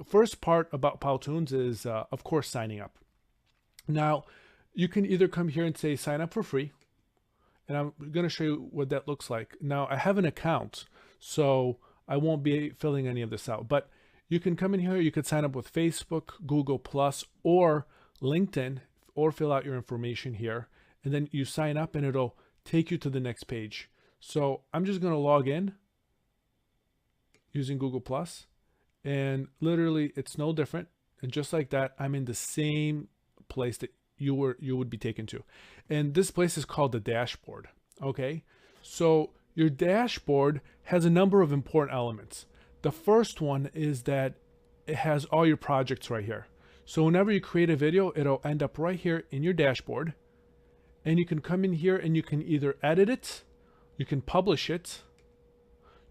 first part about Powtoons is, of course, signing up. Now, you can either come here and say sign up for free, and I'm going to show you what that looks like. Now, I have an account, so I won't be filling any of this out, but you can come in here, you could sign up with Facebook, Google Plus, or LinkedIn, or fill out your information here, and then you sign up and it'll take you to the next page. So I'm just going to log in using Google Plus, and literally it's no different. And just like that, I'm in the same place that you would be taken to. And this place is called the dashboard. Okay. So your dashboard has a number of important elements. The first one is that it has all your projects right here. So whenever you create a video, it'll end up right here in your dashboard. And you can come in here and you can either edit it, you can publish it,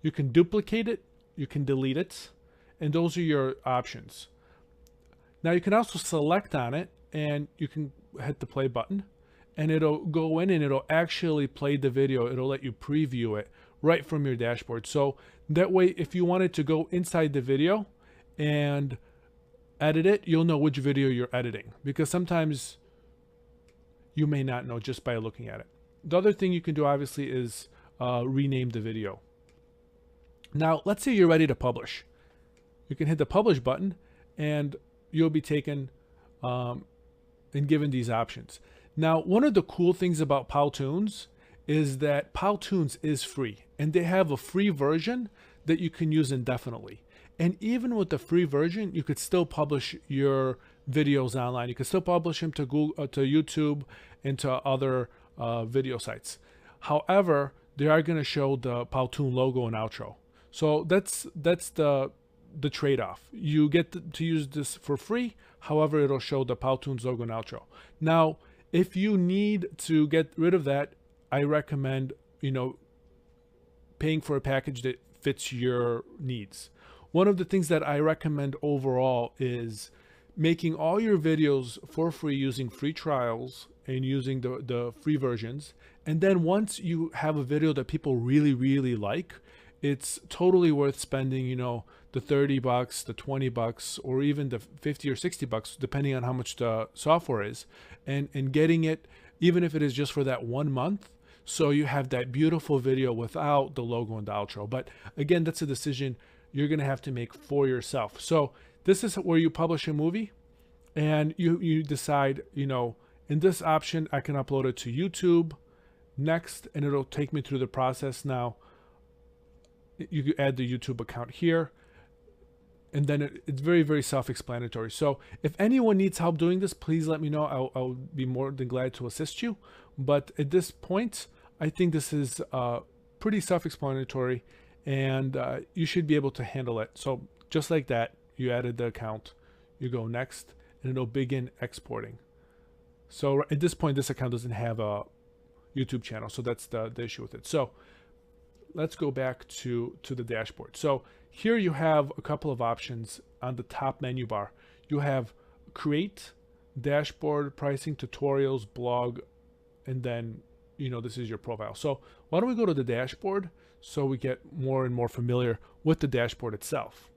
you can duplicate it, you can delete it, and those are your options. Now you can also select on it and you can hit the play button and it'll go in and it'll actually play the video. It'll let you preview it right from your dashboard. So that way, if you wanted to go inside the video and edit it, you'll know which video you're editing, because sometimes you may not know just by looking at it. The other thing you can do obviously is rename the video. Now, let's say you're ready to publish. You can hit the publish button and you'll be taken and given these options. Now, one of the cool things about Powtoons is that Powtoons is free, and they have a free version that you can use indefinitely. And even with the free version, you could still publish your videos online. You can still publish them to Google, to YouTube, and to other video sites. However, they are going to show the Powtoon logo and outro. So that's the trade-off. You get to use this for free. However, it'll show the Powtoons logo and outro. Now, if you need to get rid of that, I recommend, paying for a package that fits your needs. One of the things that I recommend overall is making all your videos for free using free trials and using the free versions. And then once you have a video that people really, really like, it's totally worth spending, the $30, the $20, or even the $50 or $60, depending on how much the software is, and getting it, even if it is just for that 1 month. So you have that beautiful video without the logo and the outro. But again, that's a decision you're going to have to make for yourself. So this is where you publish a movie and you decide, in this option, I can upload it to YouTube next, and it'll take me through the process. Now you can add the YouTube account here, and then it's very, very self-explanatory. So if anyone needs help doing this, please let me know. I'll be more than glad to assist you. But at this point, I think this is pretty self-explanatory, and you should be able to handle it. So just like that, you added the account, you go next, and it'll begin exporting. So at this point, this account doesn't have a YouTube channel, so that's the issue with it. So let's go back to the dashboard. So here you have a couple of options on the top menu bar. You have create, dashboard, pricing, tutorials, blog, and then this is your profile. So why don't we go to the dashboard so we get more and more familiar with the dashboard itself.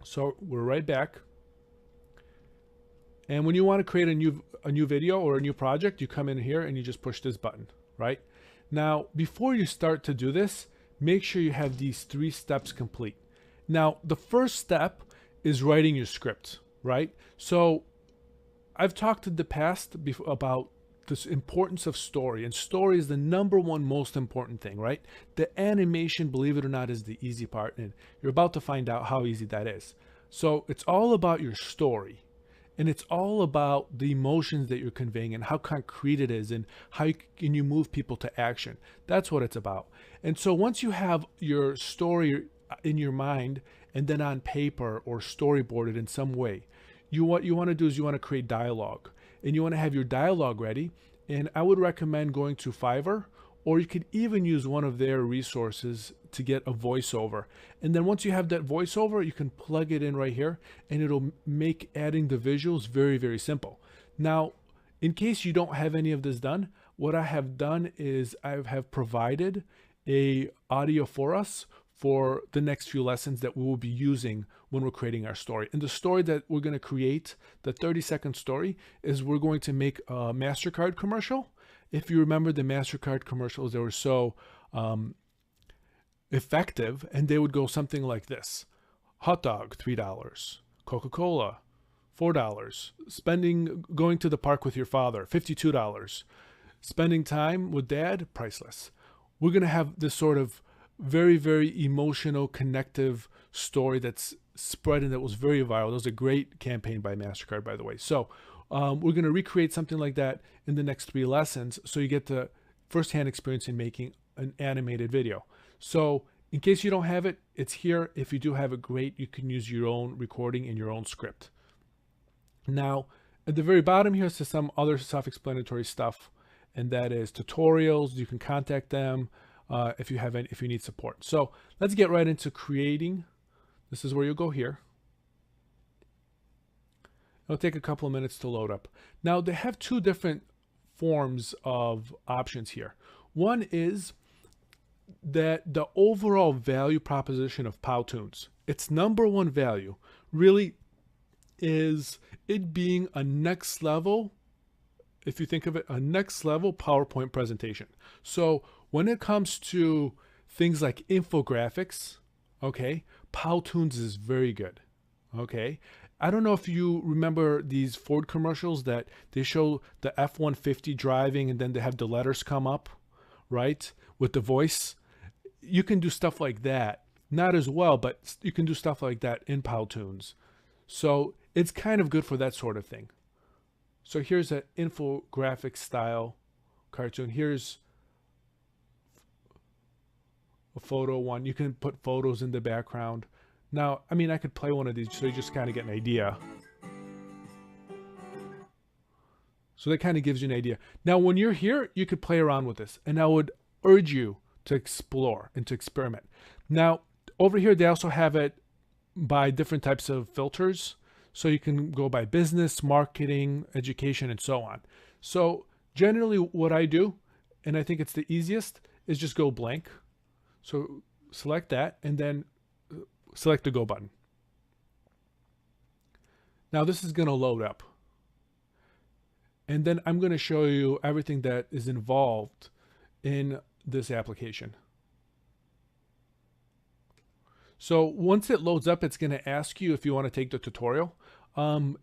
So we're right back. And when you want to create a new video or a new project, you come in here and you just push this button, right? Now, before you start to do this, make sure you have these 3 steps complete. Now, the first step is writing your script, right? So I've talked in the past about this importance of story, and story is the #1 most important thing, right? The animation, believe it or not, is the easy part, and you're about to find out how easy that is. So it's all about your story, and it's all about the emotions that you're conveying and how concrete it is and how can you move people to action. That's what it's about. And so once you have your story in your mind and then on paper or storyboarded in some way, what you want to do is you want to create dialogue, and you want to have your dialogue ready. And I would recommend going to Fiverr, or you could even use one of their resources to get a voiceover. And then once you have that voiceover, you can plug it in right here, and it'll make adding the visuals very, very simple. Now, in case you don't have any of this done, what I have done is I have provided a audio for us for the next few lessons that we will be using when we're creating our story. And the story that we're going to create, the 30-second story, is we're going to make a MasterCard commercial. If you remember the MasterCard commercials, they were so effective, and they would go something like this. Hot dog, $3. Coca-Cola, $4. Going to the park with your father, $52. Spending time with dad, priceless. We're going to have this sort of very, very emotional, connective story that's spread and that was very viral. That was a great campaign by MasterCard, by the way. So we're going to recreate something like that in the next 3 lessons, so you get the firsthand experience in making an animated video. So in case you don't have it, it's here. If you do have it, great. You can use your own recording and your own script. Now, at the very bottom here is some other self-explanatory stuff, and that is tutorials. You can contact them if you need support. So let's get right into creating. This is where you'll go here. It'll take a couple of minutes to load up. Now, they have 2 different forms of options here. One is that the overall value proposition of Powtoons, its #1 value really is it being a next level, if you think of it, a next level PowerPoint presentation. So when it comes to things like infographics, okay, Powtoons is very good, okay? I don't know if you remember these Ford commercials that they show the F-150 driving and then they have the letters come up, right, with the voice. You can do stuff like that. Not as well, but you can do stuff like that in Powtoons. So it's kind of good for that sort of thing. So here's an infographic style cartoon. Here's a photo one. You can put photos in the background. Now, I mean, I could play one of these so you just kind of get an idea. So that kind of gives you an idea. Now, when you're here, you could play around with this, and I would urge you to explore and to experiment. Now, over here, they also have it by different types of filters. So you can go by business, marketing, education, and so on. So generally what I do, and I think it's the easiest, is just go blank. So select that and then select the go button. Now this is going to load up. And then I'm going to show you everything that is involved in this application. So once it loads up, it's going to ask you if you want to take the tutorial.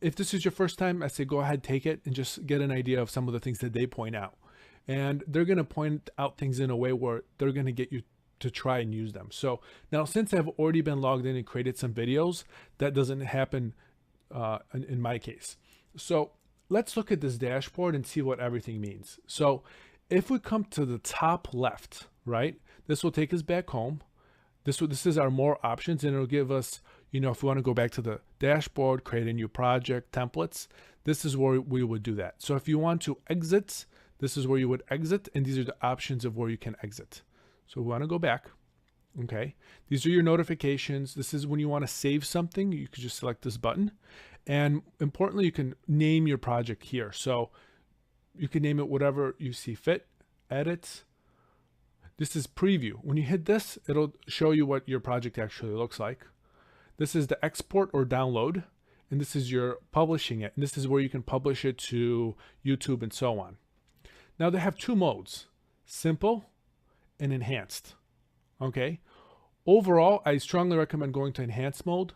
If this is your first time, I say go ahead, take it, and just get an idea of some of the things that they point out. And they're going to point out things in a way where they're going to get you to try and use them. So now, since I've already been logged in and created some videos, that doesn't happen in my case. So let's look at this dashboard and see what everything means. So if we come to the top left, right, this will take us back home. This is our more options, and it'll give us, you know, if we want to go back to the dashboard, create a new project, templates, this is where we would do that. So if you want to exit, this is where you would exit, and these are the options of where you can exit. So we want to go back. Okay. These are your notifications. This is when you want to save something, you could just select this button. And importantly, you can name your project here. So you can name it whatever you see fit. Edit. This is preview. When you hit this, it'll show you what your project actually looks like. This is the export or download, and this is your publishing it. And this is where you can publish it to YouTube and so on. Now they have 2 modes, simple and enhanced. Okay. Overall, I strongly recommend going to enhanced mode.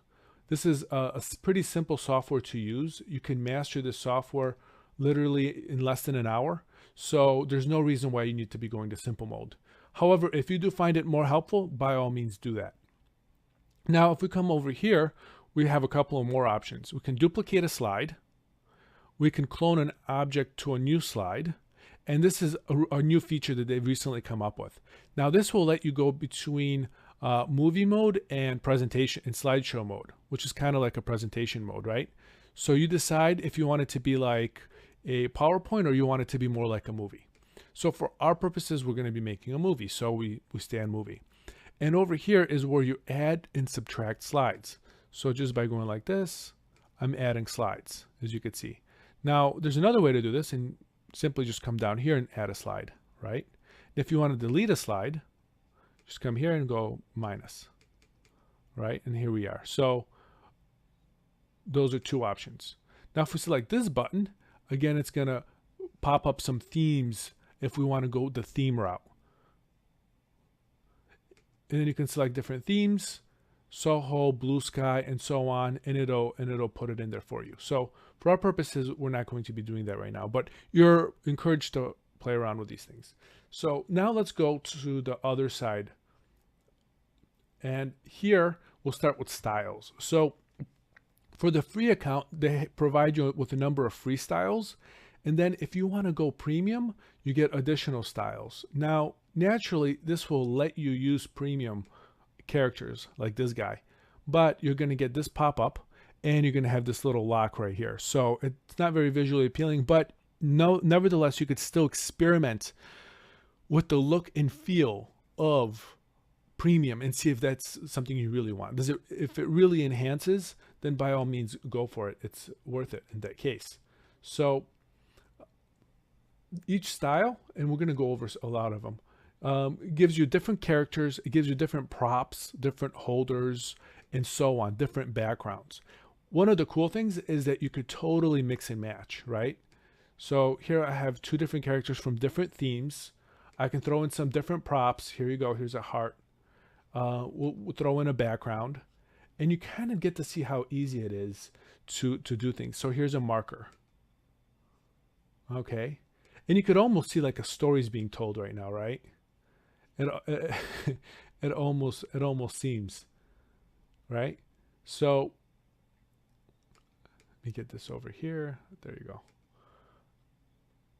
This is a pretty simple software to use. You can master this software literally in less than an hour. So there's no reason why you need to be going to simple mode. However, if you do find it more helpful, by all means do that. Now, if we come over here, we have a couple of more options. We can duplicate a slide. We can clone an object to a new slide. And this is a new feature that they've recently come up with. Now, this will let you go between movie mode and presentation and slideshow mode, which is kind of like a presentation mode, right? So you decide if you want it to be like a PowerPoint or you want it to be more like a movie. So for our purposes, we're going to be making a movie. So we stay on movie. And over here is where you add and subtract slides. So just by going like this, I'm adding slides, as you can see. Now, there's another way to do this, and simply just come down here and add a slide, right? If you want to delete a slide, Just come here and go minus, right? And here we are. So those are two options. Now, if we select this button, again, it's going to pop up some themes if we want to go the theme route. And then you can select different themes, Soho, Blue Sky, and so on, and it'll put it in there for you. So for our purposes, we're not going to be doing that right now, but you're encouraged to play around with these things. So now let's go to the other side. And here we'll start with styles. So for the free account, they provide you with a number of free styles. And then if you want to go premium, you get additional styles. Now, naturally, this will let you use premium characters like this guy, but you're going to get this pop-up and you're going to have this little lock right here. So it's not very visually appealing, but nevertheless, you could still experiment with the look and feel of premium and see if that's something you really want. If it really enhances, then by all means go for it. It's worth it in that case. So each style, and we're going to go over a lot of them, gives you different characters. It gives you different props, different holders, and so on, different backgrounds. One of the cool things is that you could totally mix and match, right? So here I have two different characters from different themes. I can throw in some different props. Here you go. Here's a heart. We'll throw in a background, and you kind of get to see how easy it is to do things. So here's a marker. Okay. And you could almost see like a story's being told right now, right? It almost seems, right? So let me get this over here. There you go.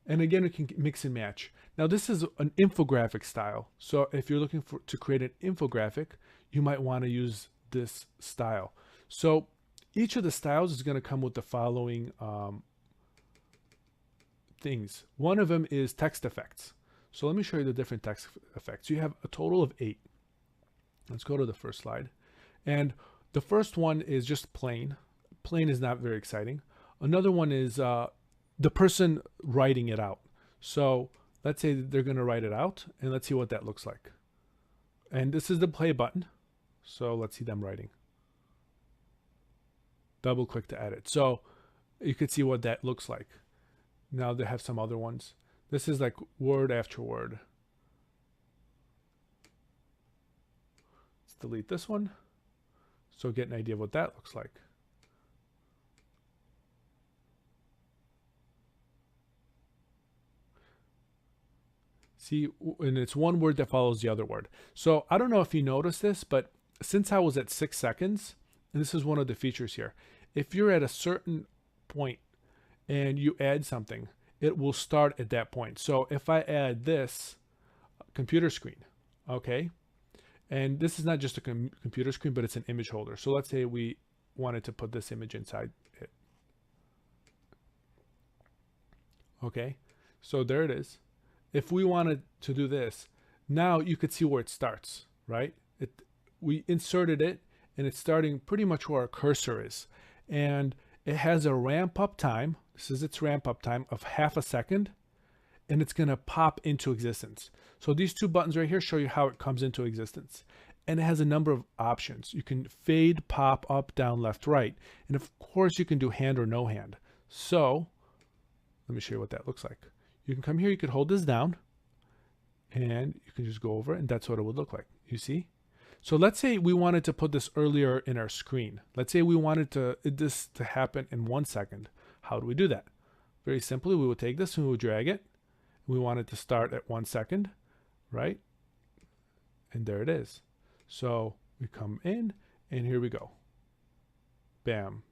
And again, we can mix and match. Now this is an infographic style. So if you're looking to create an infographic, you might want to use this style. So each of the styles is going to come with the following things. One of them is text effects. So let me show you the different text effects. You have a total of 8. Let's go to the first slide. And the first one is just plain. Plain is not very exciting. Another one is the person writing it out. So let's say they're going to write it out, and let's see what that looks like. And this is the play button. So let's see them writing. Double click to edit. So you could see what that looks like. Now they have some other ones. This is like word after word. Let's delete this one. So get an idea of what that looks like. See, and it's one word that follows the other word. So I don't know if you noticed this, but since I was at 6 seconds, and this is one of the features here, if you're at a certain point and you add something, it will start at that point. So if I add this computer screen, okay, and this is not just a computer screen, but it's an image holder. So let's say we wanted to put this image inside it. Okay, so there it is. If we wanted to do this, now you could see where it starts, right? We inserted it, and it's starting pretty much where our cursor is. And it has a ramp up time. This is its ramp up time of ½ second, and it's going to pop into existence. So these two buttons right here show you how it comes into existence. And it has a number of options. You can fade, pop, up, down, left, right. And of course you can do hand or no hand. So let me show you what that looks like. You can come here, you could hold this down, and you can just go over it, and that's what it would look like. You see? So let's say we wanted to put this earlier in our screen. Let's say we wanted this to happen in 1 second. How do we do that? Very simply, we would take this and we would drag it. We want it to start at 1 second, right? And there it is. So we come in, and here we go. Bam.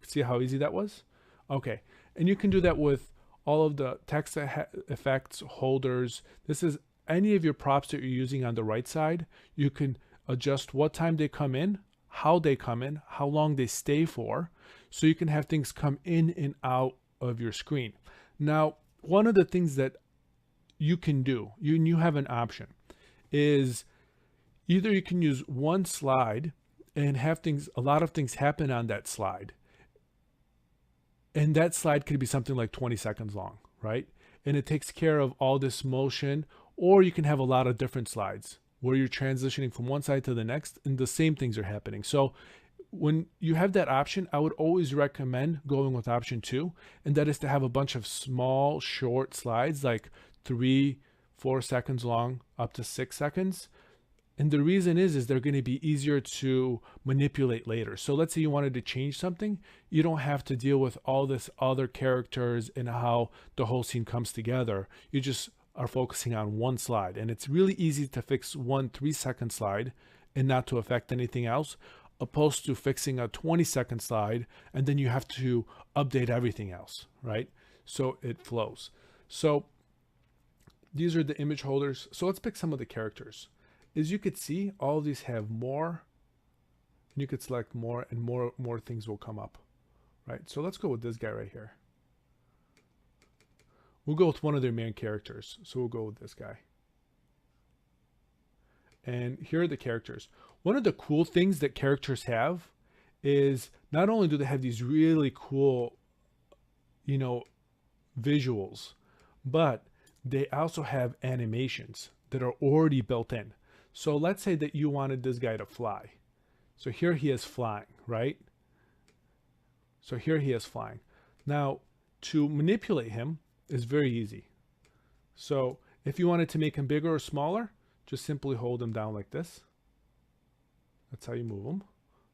See how easy that was? Okay. And you can do that with all of the text effects, holders. This is any of your props that you're using on the right side. You can adjust what time they come in, how they come in, how long they stay for. So you can have things come in and out of your screen. Now, one of the things that you can do, you have an option, is either you can use one slide and have a lot of things happen on that slide. And that slide could be something like 20 seconds long, right? And it takes care of all this motion, or you can have a lot of different slides where you're transitioning from one side to the next and the same things are happening. So when you have that option, I would always recommend going with option 2, and that is to have a bunch of small, short slides, like 3-4 seconds long, up to 6 seconds. And the reason is they're going to be easier to manipulate later. So let's say you wanted to change something, you don't have to deal with all this other characters and how the whole scene comes together. You just are focusing on one slide, and it's really easy to fix one 3-second slide and not to affect anything else, opposed to fixing a 20-second slide and then you have to update everything else, right? So it flows. So these are the image holders. So let's pick some of the characters. As you could see, all of these have more, and you could select more, and more things will come up, right? So let's go with this guy right here. We'll go with one of their main characters. So we'll go with this guy. And here are the characters. One of the cool things that characters have is not only do they have these really cool, visuals, but they also have animations that are already built in. So let's say that you wanted this guy to fly. So here he is flying, right? So here he is flying. Now, to manipulate him is very easy. So if you wanted to make him bigger or smaller, just simply hold him down like this. That's how you move him.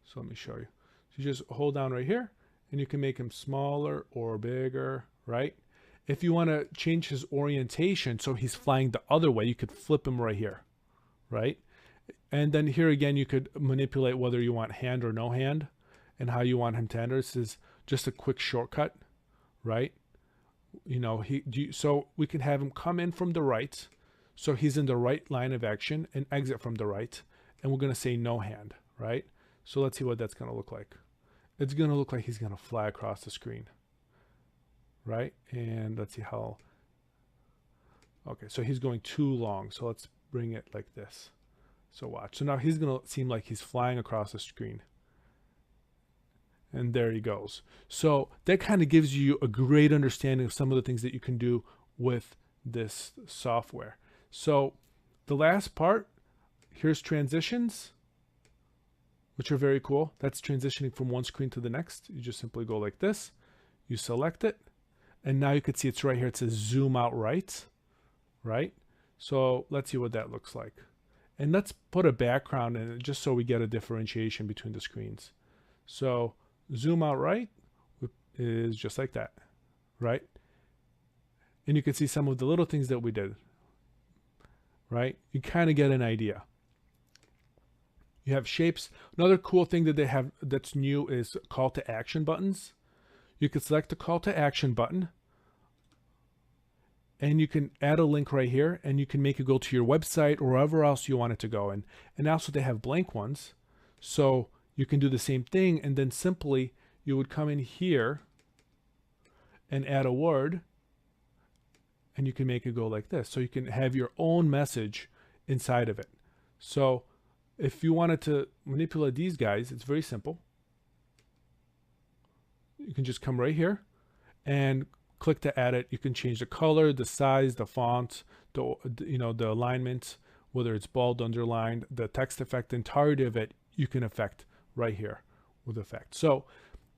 So let me show you. So you just hold down right here, and you can make him smaller or bigger, right? If you want to change his orientation so he's flying the other way, you could flip him right here, right? And then here again, you could manipulate whether you want hand or no hand and how you want him to enter. This is just a quick shortcut, right? So we can have him come in from the right, so he's in the right line of action, and exit from the right. And we're going to say no hand, right? So let's see what that's going to look like. It's going to look like he's going to fly across the screen, right? And let's see how. Okay, so he's going too long. So let's bring it like this. So watch. So now he's going to seem like he's flying across the screen. And there he goes. So that kind of gives you a great understanding of some of the things that you can do with this software. So the last part, here's transitions, which are very cool. That's transitioning from one screen to the next. You just simply go like this. You select it. And now you can see it's right here. It says zoom out right. So let's see what that looks like. And let's put a background in it just so we get a differentiation between the screens. So zoom out right is just like that, right? And you can see some of the little things that we did, right? You kind of get an idea. You have shapes. Another cool thing that they have that's new is call to action buttons. You can select the call to action button, and you can add a link right here, and you can make it go to your website or wherever else you want it to go. And also they have blank ones. So you can do the same thing, and then simply you would come in here and add a word, and you can make it go like this. So you can have your own message inside of it. So if you wanted to manipulate these guys, it's very simple. You can just come right here and click to add it. You can change the color, the size, the font, the alignment, whether it's bold, underlined, the text effect, the entirety of it, you can affect right here with effect. So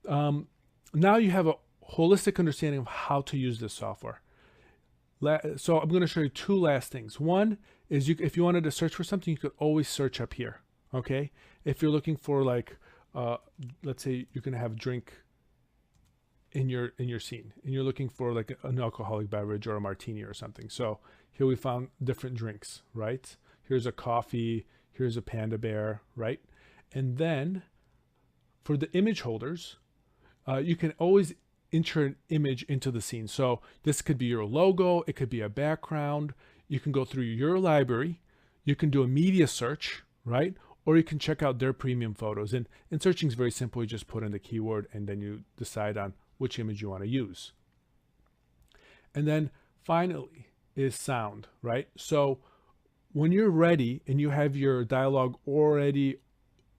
now you have a holistic understanding of how to use this software. So I'm going to show you two last things. One is if you wanted to search for something, you could always search up here. Okay. If you're looking for like, let's say you're going to have a drink in your scene and you're looking for like an alcoholic beverage or a martini or something. So here we found different drinks, right? Here's a coffee, here's a panda bear, right? And then for the image holders, you can always enter an image into the scene. So this could be your logo, it could be a background. You can go through your library, you can do a media search, right? Or you can check out their premium photos. And searching is very simple. You just put in the keyword and then you decide on which image you want to use. And then finally is sound, right? So when you're ready and you have your dialogue already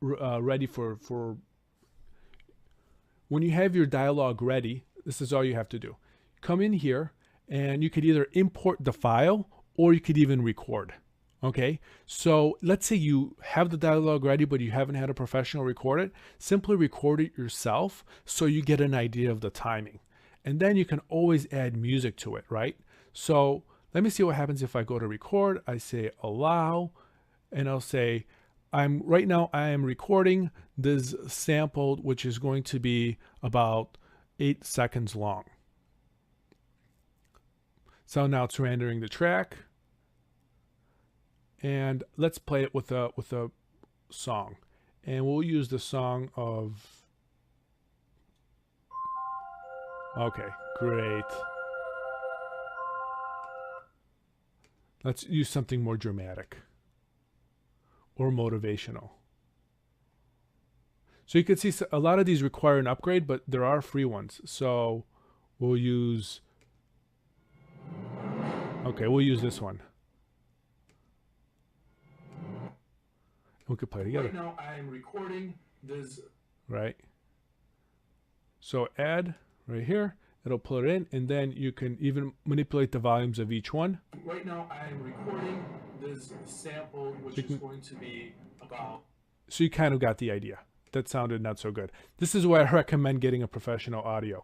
ready when you have your dialogue ready, this is all you have to do. Come in here and you could either import the file or you could even record. Okay, so let's say you have the dialogue ready, but you haven't had a professional record it. Simply record it yourself so you get an idea of the timing. And then you can always add music to it, right? So let me see what happens if I go to record. I say allow, and I'll say, right now I am recording this sample, which is going to be about 8 seconds long. So now it's rendering the track. And let's play it with a song. And we'll use the song of, okay, great. Let's use something more dramatic or motivational. So you can see a lot of these require an upgrade, but there are free ones. So we'll use, okay, we'll use this one. We could play together. Right now I am recording this. Right. So add right here, it'll put it in, and then you can even manipulate the volumes of each one. Right now I am recording this sample, which is going to be about. So you kind of got the idea. That sounded not so good. This is why I recommend getting a professional audio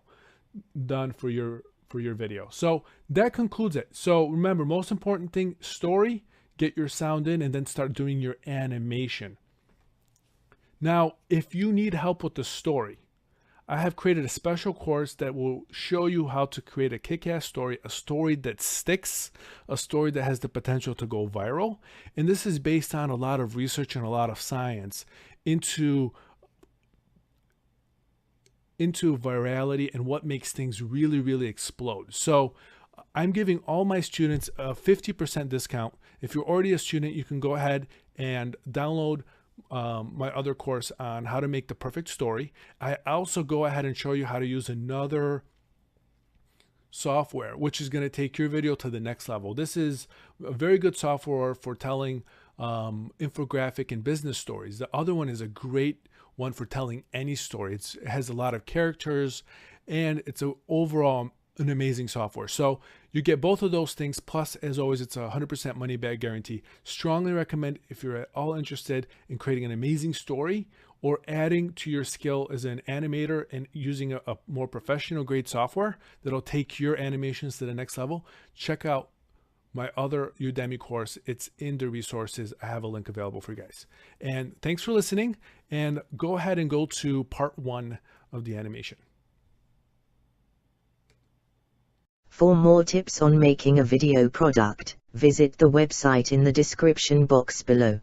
done for your video. So that concludes it. So remember, most important thing, story, get your sound in, and then start doing your animation. Now, if you need help with the story, I have created a special course that will show you how to create a kick-ass story, a story that sticks, a story that has the potential to go viral. And this is based on a lot of research and a lot of science into virality and what makes things really, really explode. So I'm giving all my students a 50% discount. If you're already a student, you can go ahead and download my other course on how to make the perfect story. I also go ahead and show you how to use another software, which is going to take your video to the next level. This is a very good software for telling infographic and business stories. The other one is a great one for telling any story. It has a lot of characters, and it's overall an amazing software. So you get both of those things. Plus, as always, it's a 100% money back guarantee. Strongly recommend if you're at all interested in creating an amazing story or adding to your skill as an animator and using a more professional grade software that'll take your animations to the next level. Check out my other Udemy course. It's in the resources. I have a link available for you guys. And thanks for listening, and go ahead and go to part 1 of the animation. For more tips on making a video product, visit the website in the description box below.